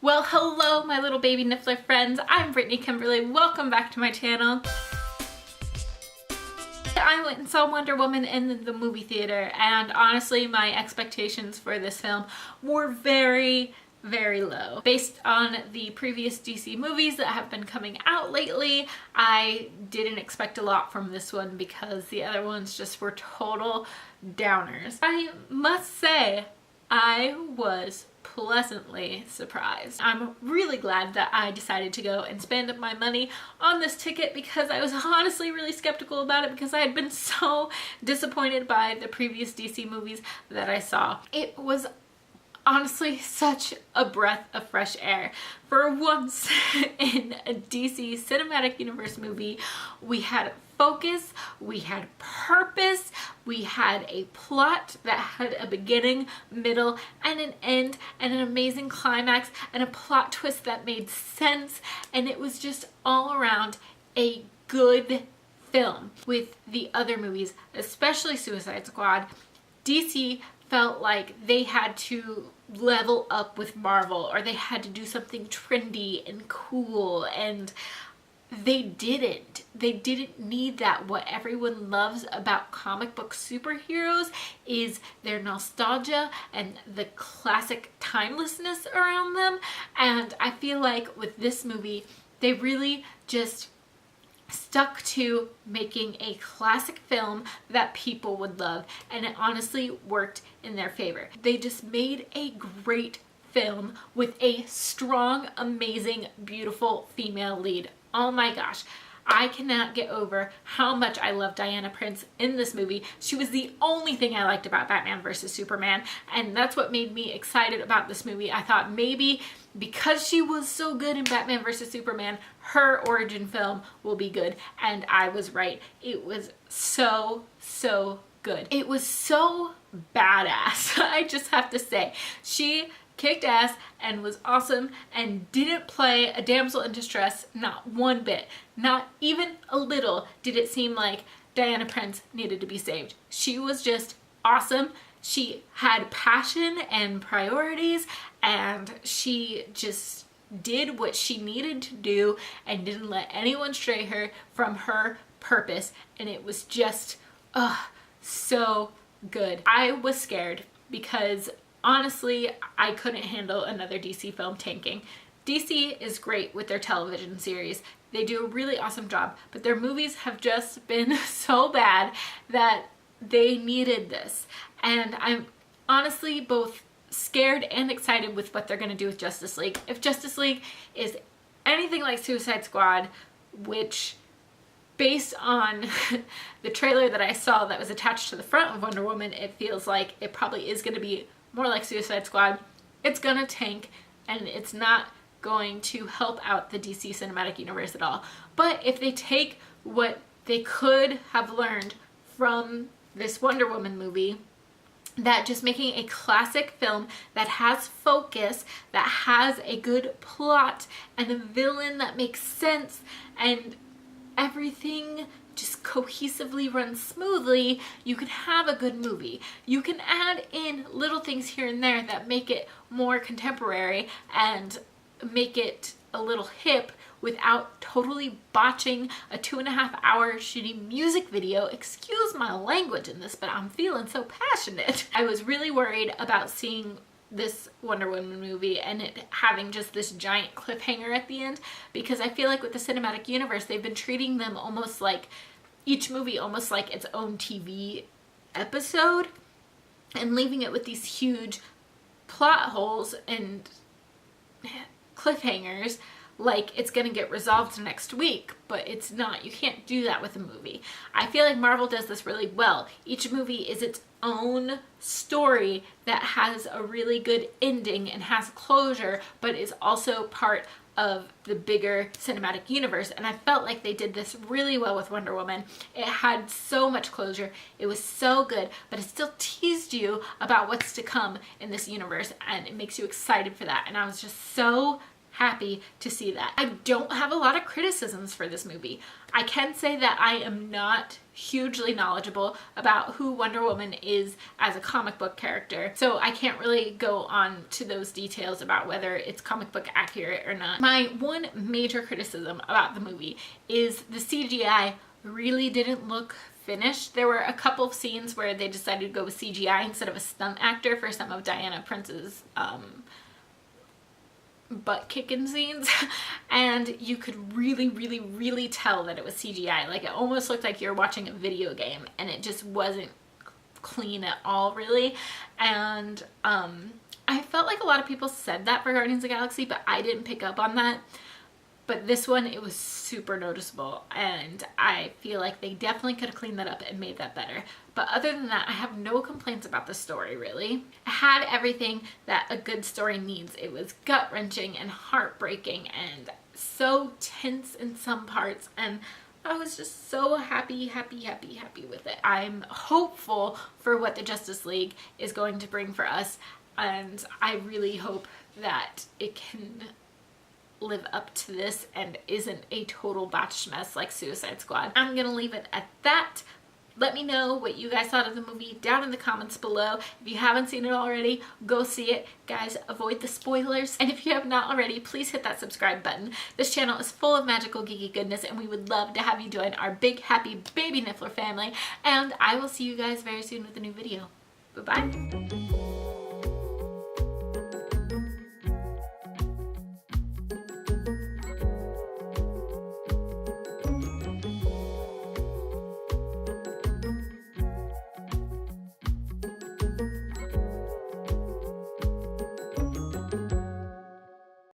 Well, hello my little baby Niffler friends. I'm Brittany Kimberly. Welcome back to my channel. I went and saw Wonder Woman in the movie theater, and honestly my expectations for this film were very low. Based on the previous DC movies that have been coming out lately, I didn't expect a lot from this one because the other ones just were total downers. I must say I was pleasantly surprised. I'm really glad that I decided to go and spend my money on this ticket because I was honestly really skeptical about it because I had been so disappointed by the previous DC movies that I saw. It was honestly such a breath of fresh air. For once in a DC Cinematic Universe movie, we had focus, we had purpose, we had a plot that had a beginning, middle, and an end, and an amazing climax, and a plot twist that made sense, and it was just all around a good film. With the other movies, especially Suicide Squad, DC felt like they had to level up with Marvel, or they had to do something trendy and cool, and they didn't. They didn't need that. What everyone loves about comic book superheroes is their nostalgia and the classic timelessness around them, and I feel like with this movie they really just stuck to making a classic film that people would love, and it honestly worked in their favor. They just made a great film with a strong, amazing, beautiful female lead. Oh my gosh, I cannot get over how much I love Diana Prince in this movie. She was the only thing I liked about Batman vs. Superman, and that's what made me excited about this movie. I thought maybe because she was so good in Batman vs. Superman, her origin film will be good, and I was right. It was so good. It was so badass. I just have to say, she kicked ass and was awesome and didn't play a damsel in distress, not one bit. Not even a little did it seem like Diana Prince needed to be saved. She was just awesome. She had passion and priorities, and she just did what she needed to do and didn't let anyone stray her from her purpose, and it was just so good. I was scared because honestly, I couldn't handle another DC film tanking. DC is great with their television series. They do a really awesome job, but their movies have just been so bad that they needed this. And I'm honestly both scared and excited with what they're gonna do with Justice League. If Justice League is anything like Suicide Squad, which based on the trailer that I saw that was attached to the front of Wonder Woman, it feels like it probably is gonna be more like Suicide Squad. It's gonna tank, and it's not going to help out the DC Cinematic Universe at all. But if they take what they could have learned from this Wonder Woman movie, that just making a classic film that has focus, that has a good plot, and a villain that makes sense, and everything just cohesively runs smoothly, you can have a good movie. You can add in little things here and there that make it more contemporary and make it a little hip without totally botching a 2.5 hour shitty music video. Excuse my language in this, but I'm feeling so passionate. I was really worried about seeing this Wonder Woman movie and it having just this giant cliffhanger at the end, because I feel like with the cinematic universe they've been treating them almost like each movie almost like its own TV episode and leaving it with these huge plot holes and cliffhangers like it's gonna get resolved next week, but it's not. You can't do that with a movie. I feel like Marvel does this really well. Each movie is its own story that has a really good ending and has closure, but is also part of the bigger cinematic universe, and I felt like they did this really well with Wonder Woman. It had so much closure, it was so good, but it still teased you about what's to come in this universe, and it makes you excited for that, and I was just so happy to see that. I don't have a lot of criticisms for this movie. I can say that I am not hugely knowledgeable about who Wonder Woman is as a comic book character, so I can't really go on to those details about whether it's comic book accurate or not. My one major criticism about the movie is the CGI really didn't look finished. There were a couple of scenes where they decided to go with CGI instead of a stunt actor for some of Diana Prince's butt kicking scenes, and you could really tell that it was CGI. Like, it almost looked like you're watching a video game, and it just wasn't clean at all, really. And I felt like a lot of people said that for Guardians of the Galaxy, but I didn't pick up on that. But this one, it was super noticeable, and I feel like they definitely could have cleaned that up and made that better. But other than that, I have no complaints about the story, really. It had everything that a good story needs. It was gut-wrenching and heartbreaking and so tense in some parts, and I was just so happy with it. I'm hopeful for what the Justice League is going to bring for us, and I really hope that it can live up to this and isn't a total botched mess like Suicide Squad. I'm gonna leave it at that. Let me know what you guys thought of the movie down in the comments below. If you haven't seen it already, go see it. Guys, avoid the spoilers. And if you have not already, please hit that subscribe button. This channel is full of magical geeky goodness, and we would love to have you join our big happy baby Niffler family. And I will see you guys very soon with a new video. Bye-bye.